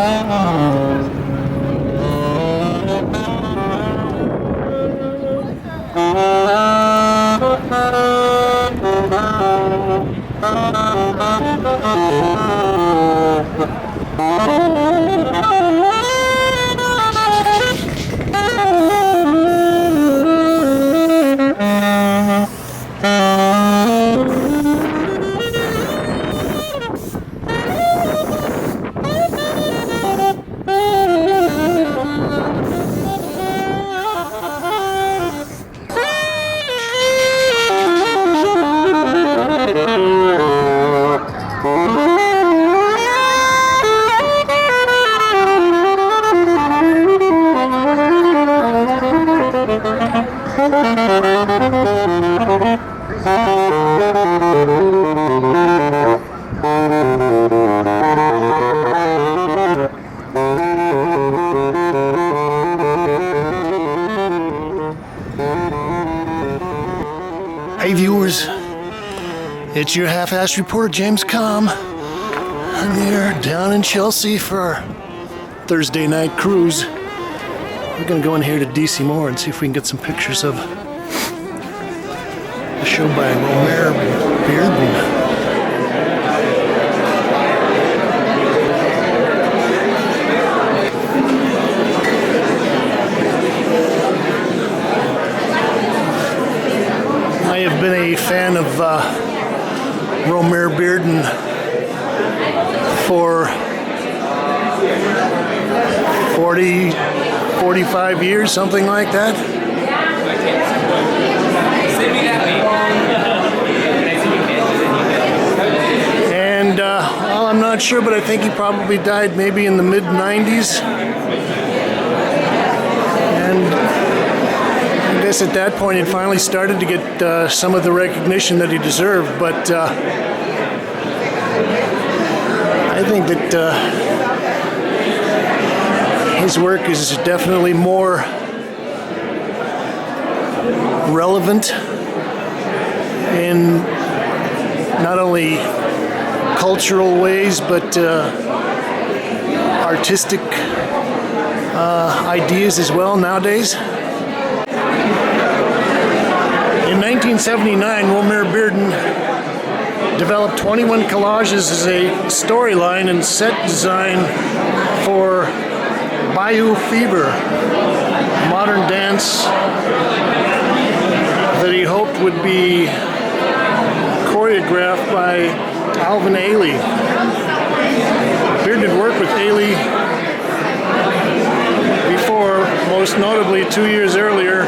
Hey viewers, it's your half-assed reporter James Kalm. I'm here down in Chelsea for our Thursday night cruise. We're gonna go in here to DC Moore and see if we can get some pictures of the show by Romare Bearden. I have been a fan of Romare Bearden for 45 years, something like that. And well, I'm not sure, but I think he probably died maybe in the mid-90s. And I guess at that point, he finally started to get some of the recognition that he deserved. But I think that his work is definitely more relevant in not only cultural ways, but artistic ideas as well nowadays. In 1979, Romare Bearden developed 21 collages as a storyline and set design for Bayou Fever, a modern dance that he hoped would be choreographed by Alvin Ailey. Bearden had worked with Ailey before, most notably 2 years earlier,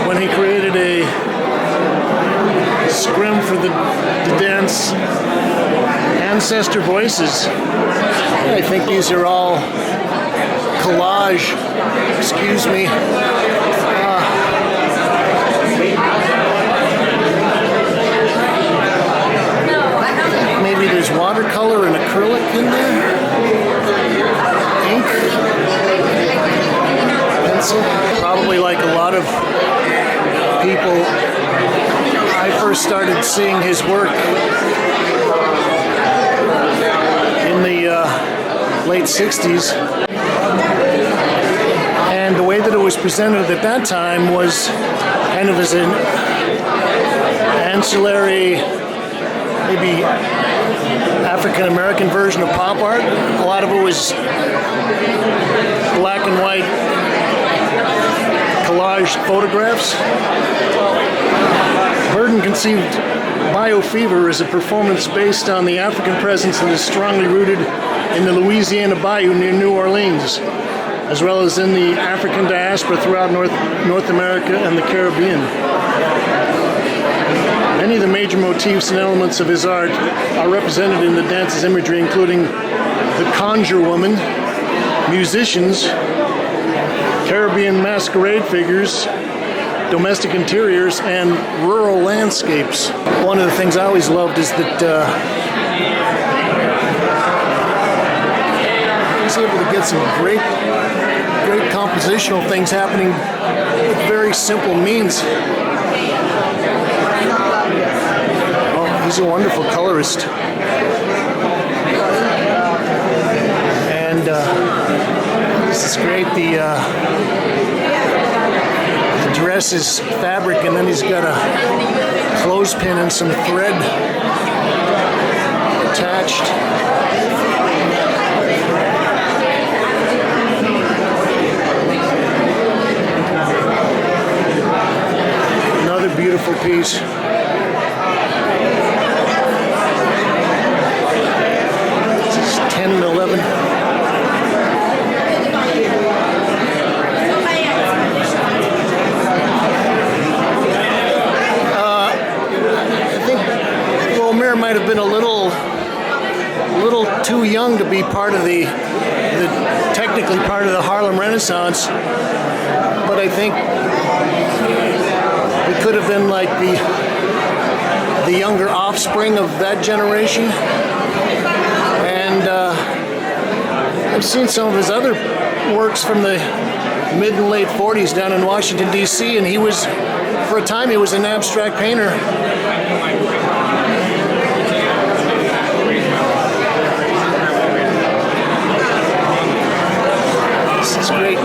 when he created a scrim for the dance Ancestor Voices. I think these are all collage, excuse me. Maybe there's watercolor and acrylic in there. Ink. Pencil. Probably like a lot of people, I first started seeing his work in the late 60s. And the way that it was presented at that time was kind of as an ancillary, maybe African-American version of pop art. A lot of it was black and white collage photographs. Bearden conceived Bayou Fever as a performance based on the African presence that is strongly rooted in the Louisiana Bayou near New Orleans, as well as in the African diaspora throughout North America and the Caribbean. Many of the major motifs and elements of his art are represented in the dance's imagery, including the conjure woman, musicians, Caribbean masquerade figures, domestic interiors, and rural landscapes. One of the things I always loved is that he's able to get some great compositional things happening with very simple means. Oh, he's a wonderful colorist. And This is great. The dress is fabric, and then he's got a clothespin and some thread attached. Another beautiful piece. This is 10 and 11. Might have been a little too young to be part of the technically part of the Harlem Renaissance, but I think it could have been like the younger offspring of that generation. And I've seen some of his other works from the mid and late 40s down in Washington, D.C., and he was, for a time, he was an abstract painter. This is great.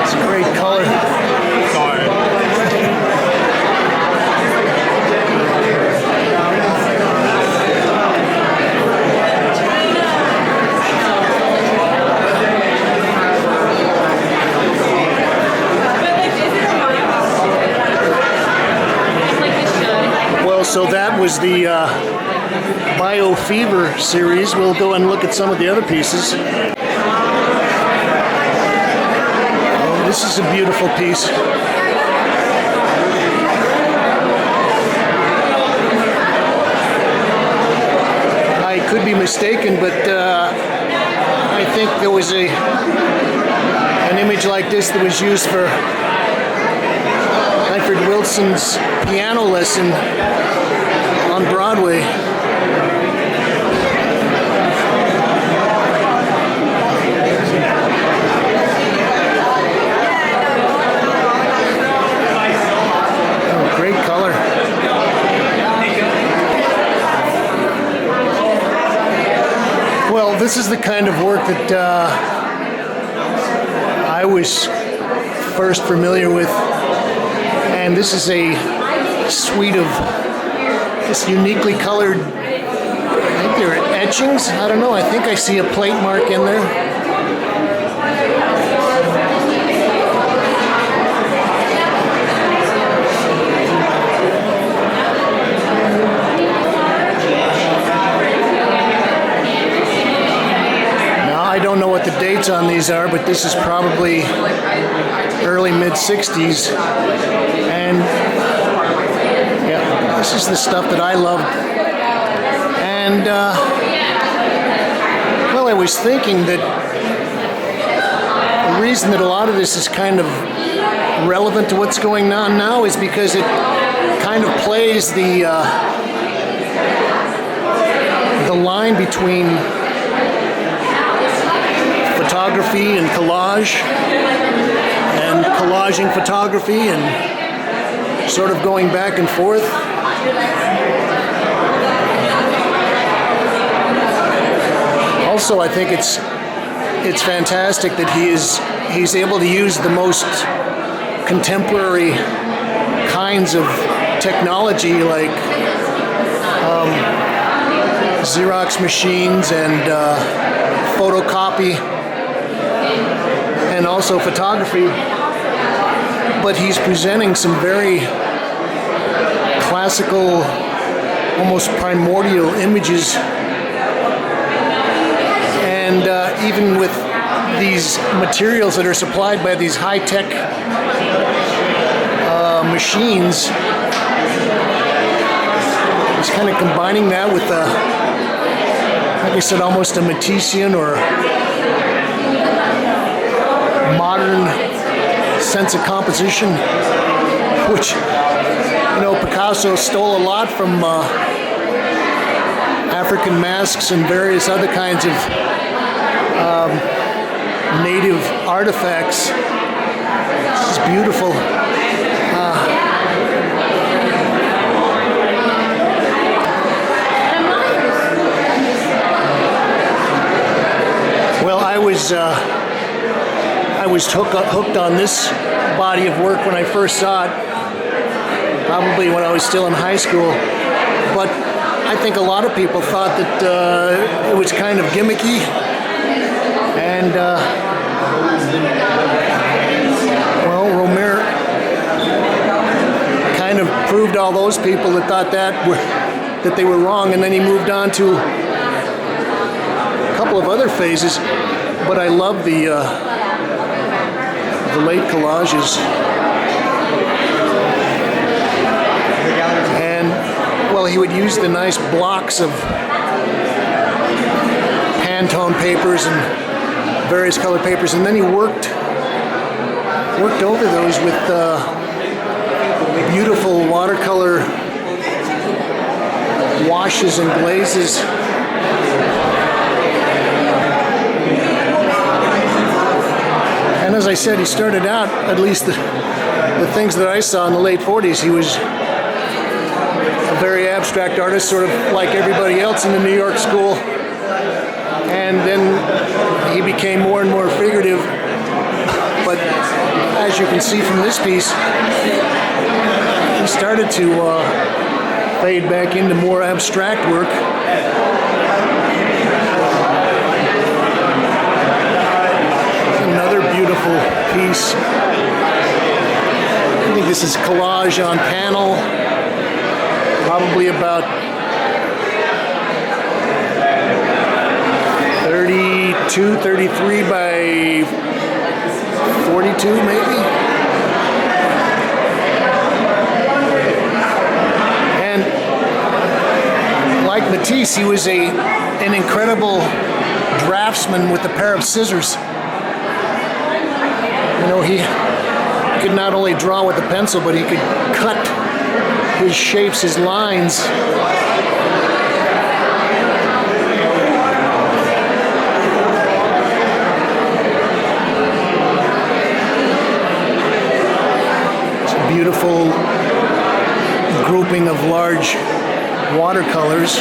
It's a great color. So that was the Bayou Fever series. We'll go and look at some of the other pieces. Oh, this is a beautiful piece. I could be mistaken, but I think there was an image like this that was used for Alfred Wilson's piano lesson on Broadway. Oh, great color. Well, this is the kind of work that I was first familiar with. And this is a suite of this uniquely colored, I think they're etchings. I don't know, I think I see a plate mark in there. Now, I don't know what the dates on these are, but this is probably early mid-60s. And yeah, this is the stuff that I loved. And well, I was thinking that the reason that a lot of this is kind of relevant to what's going on now is because it kind of plays the line between photography and collage, and collaging photography, and sort of going back and forth. Also, I think it's fantastic that he's able to use the most contemporary kinds of technology, like Xerox machines and photocopy, and also photography. But he's presenting some very classical, almost primordial images. And even with these materials that are supplied by these high-tech machines, he's kind of combining that with, like I said, almost a Matissean or modern sense of composition, which, you know, Picasso stole a lot from African masks and various other kinds of native artifacts This is beautiful. Well, I was hooked on this body of work when I first saw it, probably when I was still in high school. But I think a lot of people thought that it was kind of gimmicky, and well, Romare kind of proved all those people that thought that they were wrong, and then he moved on to a couple of other phases. But I love the late collages. And well, he would use the nice blocks of Pantone papers and various colored papers, and then he worked over those with beautiful watercolor washes and glazes. And as I said, he started out, at least the things that I saw in the late 40s, he was a very abstract artist, sort of like everybody else in the New York school. And then he became more and more figurative. But as you can see from this piece, he started to fade back into more abstract work. Another beautiful piece. I think this is collage on panel, probably about 32, 33 by 42 maybe. And like Matisse, he was an incredible draftsman with a pair of scissors. You know, he could not only draw with a pencil, but he could cut his shapes, his lines. It's a beautiful grouping of large watercolors.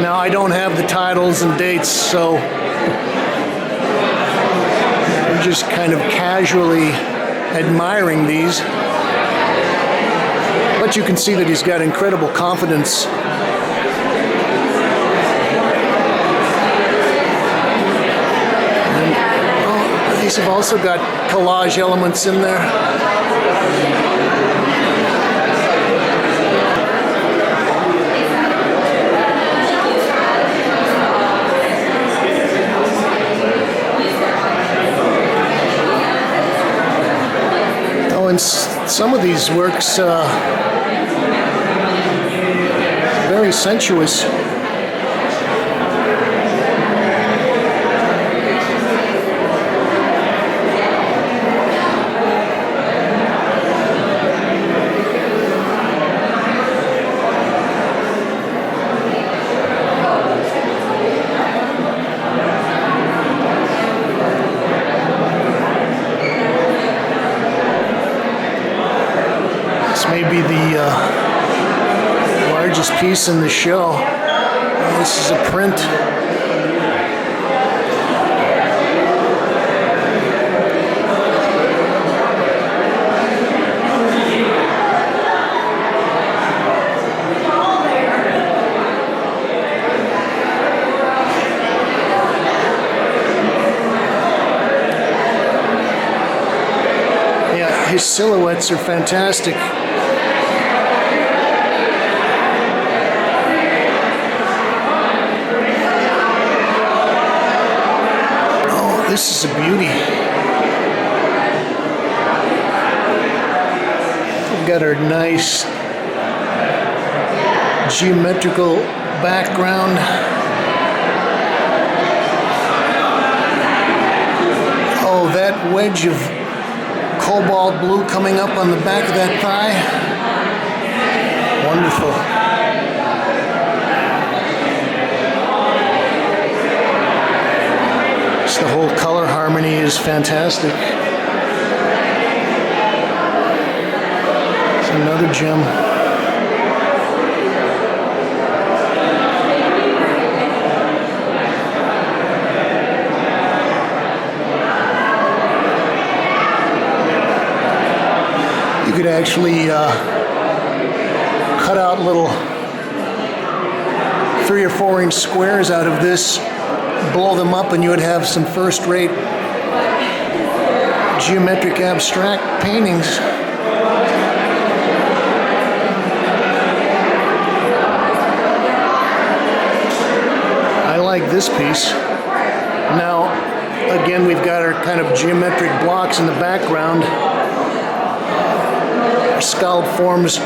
Now, I don't have the titles and dates, so I'm just kind of casually admiring these. But you can see that he's got incredible confidence. And, these have also got collage elements in there. And some of these works, very sensuous. May be the largest piece in the show. This is a print. Yeah, his silhouettes are fantastic. This is a beauty. We've got our nice geometrical background. Oh, that wedge of cobalt blue coming up on the back of that thigh. Wonderful. The whole color harmony. harmony is fantastic. It's another gem. You could actually cut out little 3 or 4 inch squares out of this, blow them up, and you would have some first-rate geometric abstract paintings. I like this piece. Now, again, we've got our kind of geometric blocks in the background, our scallop forms,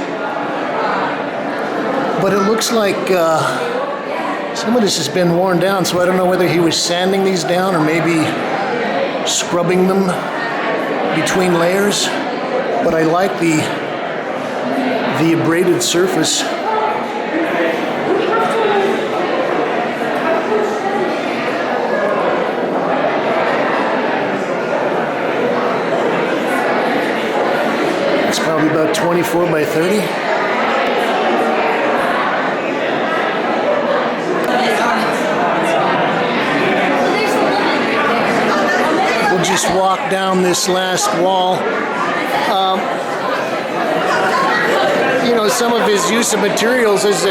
but it looks like some of this has been worn down, so I don't know whether he was sanding these down or maybe scrubbing them between layers, but I like the abraded surface. It's probably about 24 by 30. Just walk down this last wall. You know, some of his use of materials is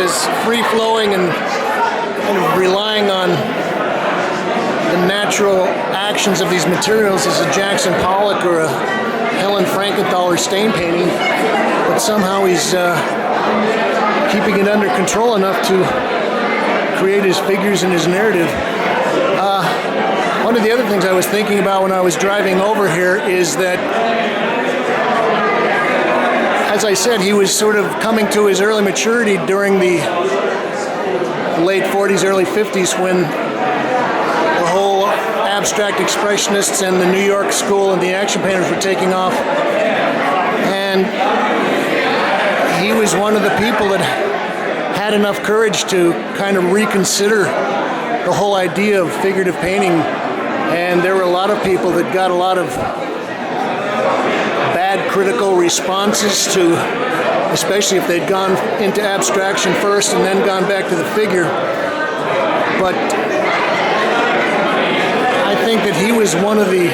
free-flowing and kind of relying on the natural actions of these materials as a Jackson Pollock or a Helen Frankenthaler stain painting, but somehow he's keeping it under control enough to create his figures and his narrative. One of the other things I was thinking about when I was driving over here is that, as I said, he was sort of coming to his early maturity during the late 40s, early 50s, when the whole abstract expressionists and the New York school and the action painters were taking off. And he was one of the people that had enough courage to kind of reconsider the whole idea of figurative painting. And there were a lot of people that got a lot of bad critical responses to, especially if they'd gone into abstraction first and then gone back to the figure. But I think that he was one of the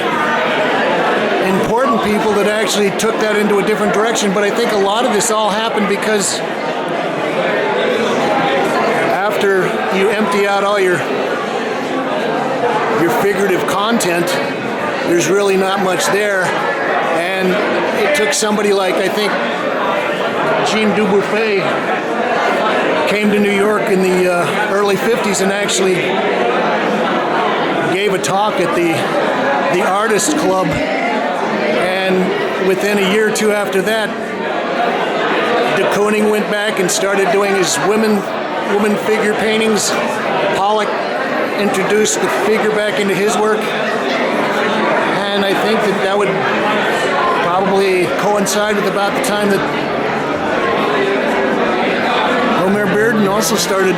important people that actually took that into a different direction. But I think a lot of this all happened because after you empty out all your figurative content, there's really not much there, and it took somebody like, I think, Jean Dubuffet came to New York in the early 50s and actually gave a talk at the Artist Club, and within a year or two after that, de Kooning went back and started doing his woman figure paintings. Pollock introduced the figure back into his work, and I think that would probably coincide with about the time that Romare Bearden also started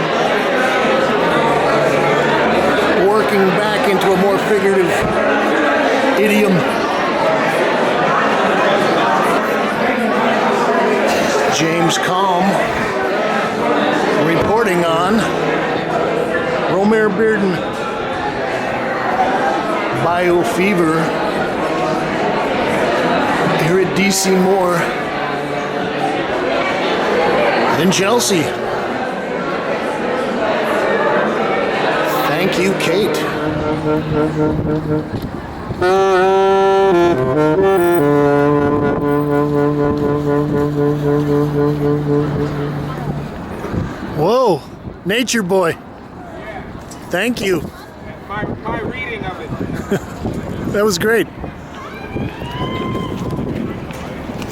working back into a more figurative idiom. James Kalm reporting on Romare Bearden Bayou Fever here at DC Moore in Chelsea. Thank you, Kate. Whoa, nature boy. Thank you. My reading of it. That was great.